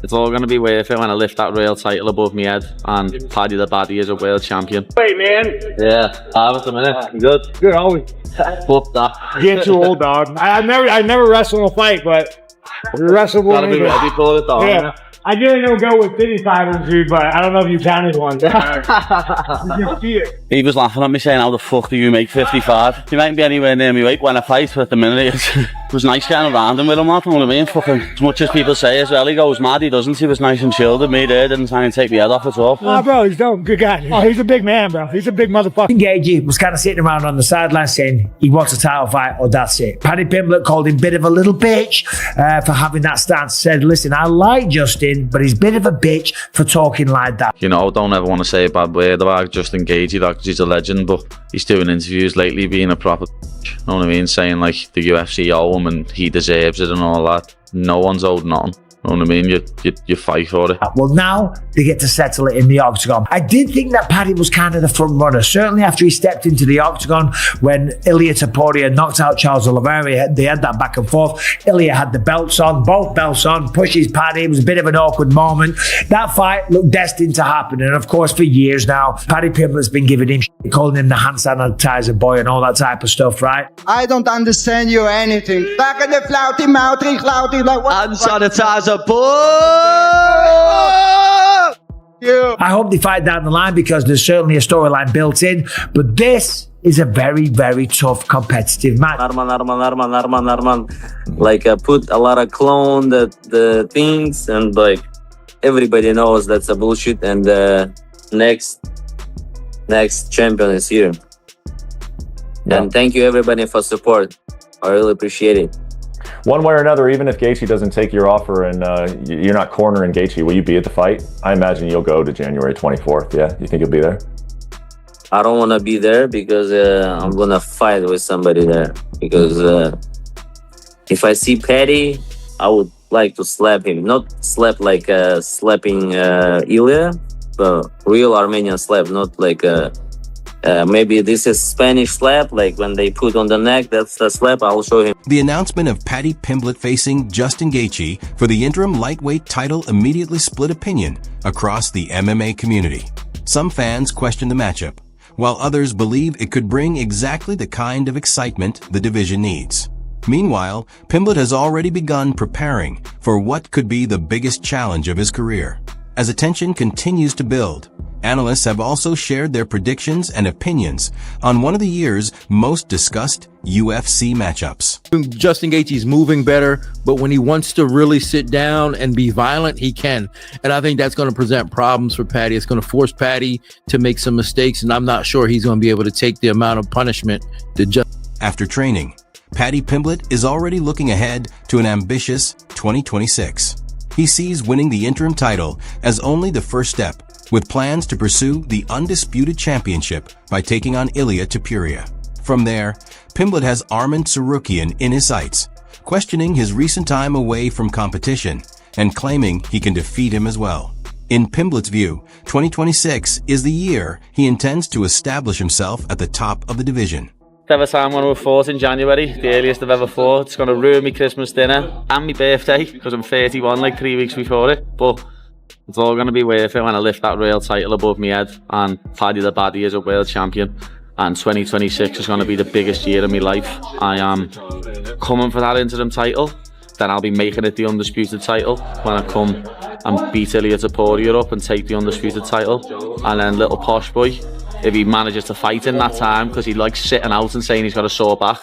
It's all going to be worth it when I lift that real title above my head and Paddy the Baddy is a world champion. Wait, man. Yeah, I have it a minute. You good? Good, always. Fuck that. Getting too old, dog. I never wrestle in a fight, but wrestle. Gotta be ready for it, dog. Yeah. I didn't go with 55, dude, but I don't know if you counted one. He was laughing at me saying, how the fuck do you make 55? You mightn't be anywhere near me weight when I fight, but at the minute it was nice getting around him with him, you know what I mean? Fucking, as much as people say as well, he goes mad, he doesn't. He was nice and chilled with me there, didn't try and take me head off at all. Oh, bro, he's dope. Good guy. Oh, he's a big man, bro. He's a big motherfucker. Gaethje was kind of sitting around on the sideline saying he wants a title fight or that's it. Paddy Pimblett called him a bit of a little bitch for having that stance. Said, listen, I like Justin, but he's a bit of a bitch for talking like that. You know, I don't ever want to say a bad word about Justin Gaethje, because he's a legend, but he's doing interviews lately being a proper bitch, you know what I mean? Saying like the UFC owe him and he deserves it and all that. No one's owed nothing. You know what I mean? You fight for it. Well, now they get to settle it in the octagon. I did think that Paddy was kind of the front runner, certainly after he stepped into the octagon when Ilia Topuria knocked out Charles Oliveira. They had that back and forth. Ilia had the belts on, both belts on, pushes Paddy. It was a bit of an awkward moment. That fight looked destined to happen. And of course, for years now, Paddy Pimblett's been giving him shit, calling him the hand sanitizer boy and all that type of stuff, right? I don't understand you anything. Back in the flouty mouth, like what? Hand sanitizer boy! I hope they fight down the line because there's certainly a storyline built in, but this is a very, very tough competitive match. Arman. Like put a lot of clone the things and like everybody knows that's a bullshit and the next champion is here. Yeah. And thank you everybody for support. I really appreciate it. One way or another, even if Gaethje doesn't take your offer and you're not cornering Gaethje, will you be at the fight? I imagine you'll go to January 24th, yeah? You think you'll be there? I don't want to be there because I'm going to fight with somebody there. Because if I see Paddy, I would like to slap him. Not slap like slapping Ilia, but real Armenian slap, not like maybe this is Spanish slap, like when they put on the neck, that's the slap, I'll show him. The announcement of Paddy Pimblett facing Justin Gaethje for the interim lightweight title immediately split opinion across the MMA community. Some fans question the matchup, while others believe it could bring exactly the kind of excitement the division needs. Meanwhile, Pimblett has already begun preparing for what could be the biggest challenge of his career. As attention continues to build, analysts have also shared their predictions and opinions on one of the year's most discussed UFC matchups. Justin Gaethje's moving better, but when he wants to really sit down and be violent, he can. And I think that's going to present problems for Paddy. It's going to force Paddy to make some mistakes, and I'm not sure he's going to be able to take the amount of punishment that After training, Paddy Pimblett is already looking ahead to an ambitious 2026. He sees winning the interim title as only the first step, with plans to pursue the undisputed championship by taking on Ilia Topuria. From there, Pimblett has Arman Tsarukyan in his sights, questioning his recent time away from competition and claiming he can defeat him as well. In Pimblett's view, 2026 is the year he intends to establish himself at the top of the division. Ever time when we fought in January, the earliest I've ever fought. It's going to ruin my Christmas dinner and my birthday because I'm 31 like 3 weeks before it. But it's all going to be worth it when I lift that real title above my head and Paddy the Baddy is a world champion. And 2026 is going to be the biggest year of my life. I am coming for that interim title. Then I'll be making it the undisputed title when I come and beat Ilia Topuria up and take the undisputed title. And then little posh boy, if he manages to fight in that time, because he likes sitting out and saying he's got a sore back,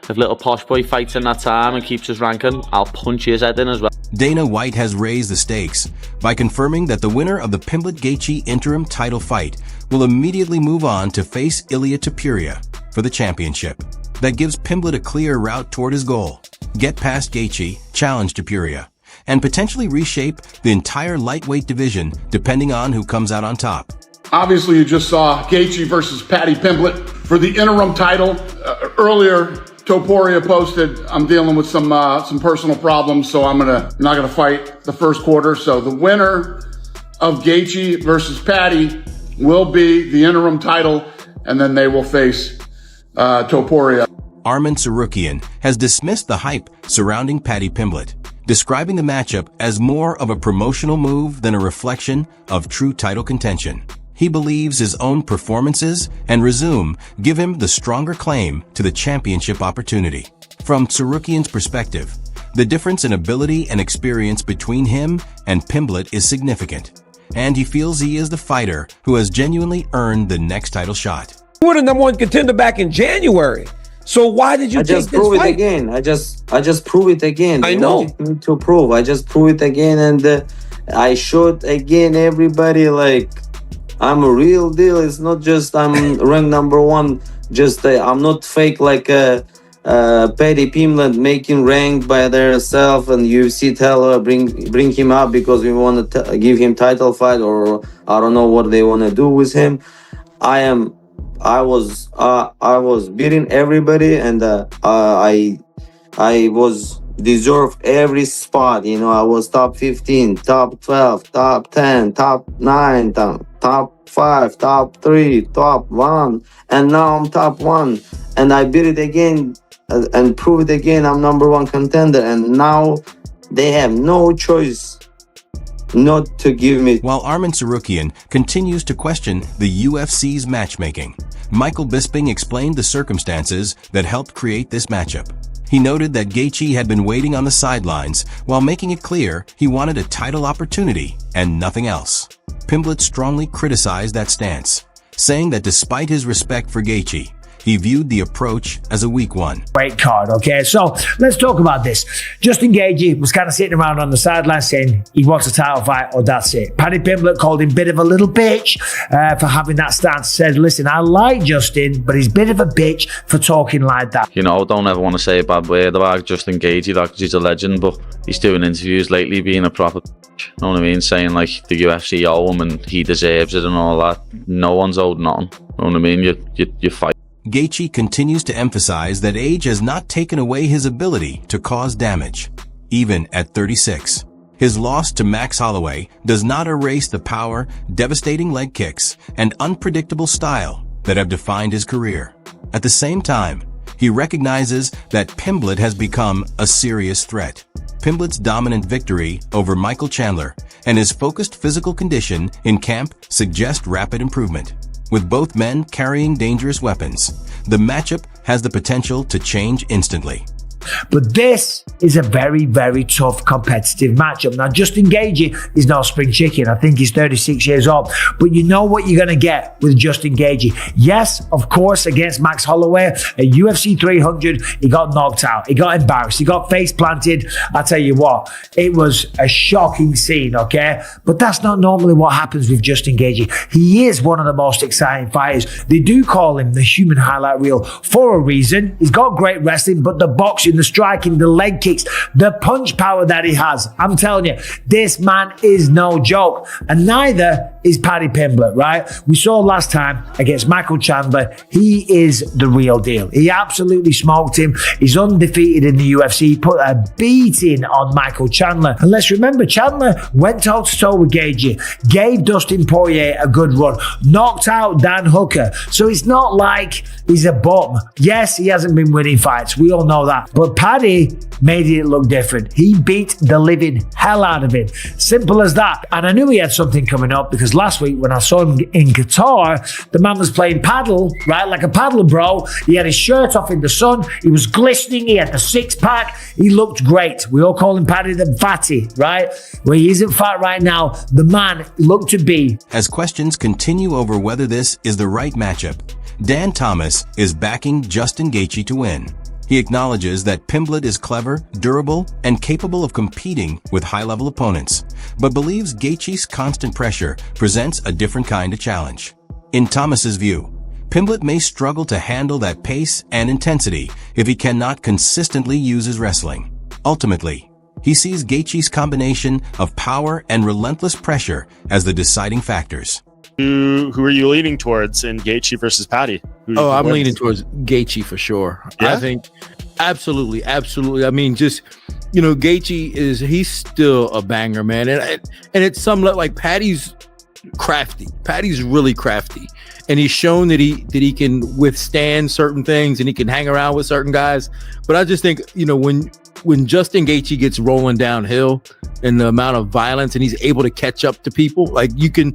if little posh boy fights in that time and keeps his ranking, I'll punch his head in as well. Dana White has raised the stakes by confirming that the winner of the Pimblett-Gaethje interim title fight will immediately move on to face Ilia Topuria for the championship. That gives Pimblett a clear route toward his goal: get past Gaethje, challenge Topuria, and potentially reshape the entire lightweight division depending on who comes out on top. Obviously, you just saw Gaethje versus Paddy Pimblett for the interim title. Earlier, Topuria posted, I'm dealing with some personal problems, so I'm not gonna fight the first quarter. So the winner of Gaethje versus Paddy will be the interim title, and then they will face Topuria. Arman Tsarukyan has dismissed the hype surrounding Paddy Pimblett, describing the matchup as more of a promotional move than a reflection of true title contention. He believes his own performances and resume give him the stronger claim to the championship opportunity. From Tsarukyan's perspective, the difference in ability and experience between him and Pimblett is significant, and he feels he is the fighter who has genuinely earned the next title shot. You were the number one contender back in January. So why did you take this fight? I just prove it again. I just prove it again. I know. Need to prove. I just prove it again, and I showed again everybody like I'm a real deal. It's not just I'm ranked number one. Just I'm not fake like Paddy Pimblett making rank by themselves, and UFC tell bring him up because we want to give him title fight, or I don't know what they want to do with him. I was beating everybody, and I was deserved every spot. You know, I was top 15, top 12, top 10, top 9, top 5, top 3, top 1, and now I'm top 1, and I beat it again and prove it again. I'm number one contender, and now they have no choice not to give me. While Arman Tsarukyan continues to question the UFC's matchmaking, Michael Bisping explained the circumstances that helped create this matchup. He noted that Gaethje had been waiting on the sidelines while making it clear he wanted a title opportunity and nothing else. Pimblett strongly criticized that stance, saying that despite his respect for Gaethje, he viewed the approach as a weak one. Great card, okay? So let's talk about this. Justin Gaethje was kind of sitting around on the sidelines saying he wants a title fight or that's it. Paddy Pimblett called him a bit of a little bitch for having that stance. Said, listen, I like Justin, but he's a bit of a bitch for talking like that. You know, I don't ever want to say a bad word about Justin Gaethje, because he's a legend, but he's doing interviews lately being a proper bitch. You know what I mean? Saying like the UFC owe him and he deserves it and all that. No one's owed nothing. You know what I mean? You fight. Gaethje continues to emphasize that age has not taken away his ability to cause damage, even at 36. His loss to Max Holloway does not erase the power, devastating leg kicks, and unpredictable style that have defined his career. At the same time, he recognizes that Pimblett has become a serious threat. Pimblett's dominant victory over Michael Chandler and his focused physical condition in camp suggest rapid improvement. With both men carrying dangerous weapons, the matchup has the potential to change instantly. But this is a very, very tough competitive matchup. Now, Justin Gaethje is no spring chicken. I think he's 36 years old. But you know what you're going to get with Justin Gaethje. Yes, of course, against Max Holloway at UFC 300, he got knocked out. He got embarrassed. He got face planted. I tell you what, it was a shocking scene, okay? But that's not normally what happens with Justin Gaethje. He is one of the most exciting fighters. They do call him the human highlight reel for a reason. He's got great wrestling, but the boxing, the striking, the leg kicks, the punch power that he has. I'm telling you, this man is no joke. And neither is Paddy Pimblett, right? We saw last time against Michael Chandler, he is the real deal. He absolutely smoked him. He's undefeated in the UFC. He put a beating on Michael Chandler. And let's remember, Chandler went toe-to-toe with Gaethje, gave Dustin Poirier a good run, knocked out Dan Hooker. So it's not like he's a bum. Yes, he hasn't been winning fights. We all know that. But Paddy made it look different. He beat the living hell out of him. Simple as that. And I knew he had something coming up because last week when I saw him in Qatar, the man was playing paddle, right? Like a paddler, bro. He had his shirt off in the sun. He was glistening. He had the six-pack. He looked great. We all call him Paddy the Fatty, right? Well, he isn't fat right now. The man looked to be. As questions continue over whether this is the right matchup, Dan Thomas is backing Justin Gaethje to win. He acknowledges that Pimblett is clever, durable, and capable of competing with high-level opponents, but believes Gaethje's constant pressure presents a different kind of challenge. In Thomas's view, Pimblett may struggle to handle that pace and intensity if he cannot consistently use his wrestling. Ultimately, he sees Gaethje's combination of power and relentless pressure as the deciding factors. Who are you leaning towards in Gaethje versus Paddy? I'm leaning towards Gaethje for sure. Yeah? I think absolutely. I mean, just, you know, Gaethje he's still a banger, man. And it's some like Paddy's crafty. Paddy's really crafty. And he's shown that he can withstand certain things and he can hang around with certain guys. But I just think, you know, when when Justin Gaethje gets rolling downhill and the amount of violence, and he's able to catch up to people, like you can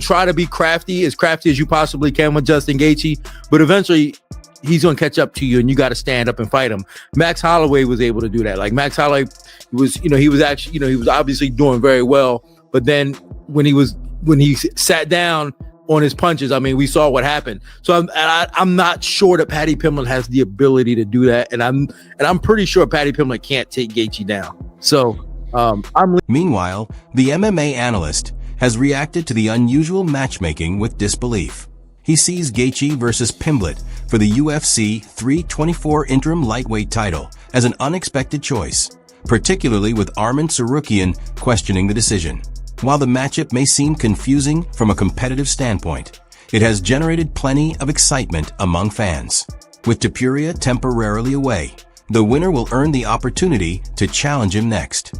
try to be crafty as you possibly can with Justin Gaethje, but eventually he's going to catch up to you and you got to stand up and fight him. Max Holloway was able to do that. Like Max Holloway was, he was obviously doing very well, but then when he sat down on his punches, I mean, we saw what happened. So I'm not sure that Paddy Pimblett has the ability to do that, and I'm pretty sure Paddy Pimblett can't take Gaethje down. So Meanwhile, the MMA analyst has reacted to the unusual matchmaking with disbelief. He sees Gaethje versus Pimblett for the UFC 324 interim lightweight title as an unexpected choice, particularly with Arman Tsarukyan questioning the decision. While the matchup may seem confusing from a competitive standpoint, it has generated plenty of excitement among fans. With Topuria temporarily away, the winner will earn the opportunity to challenge him next.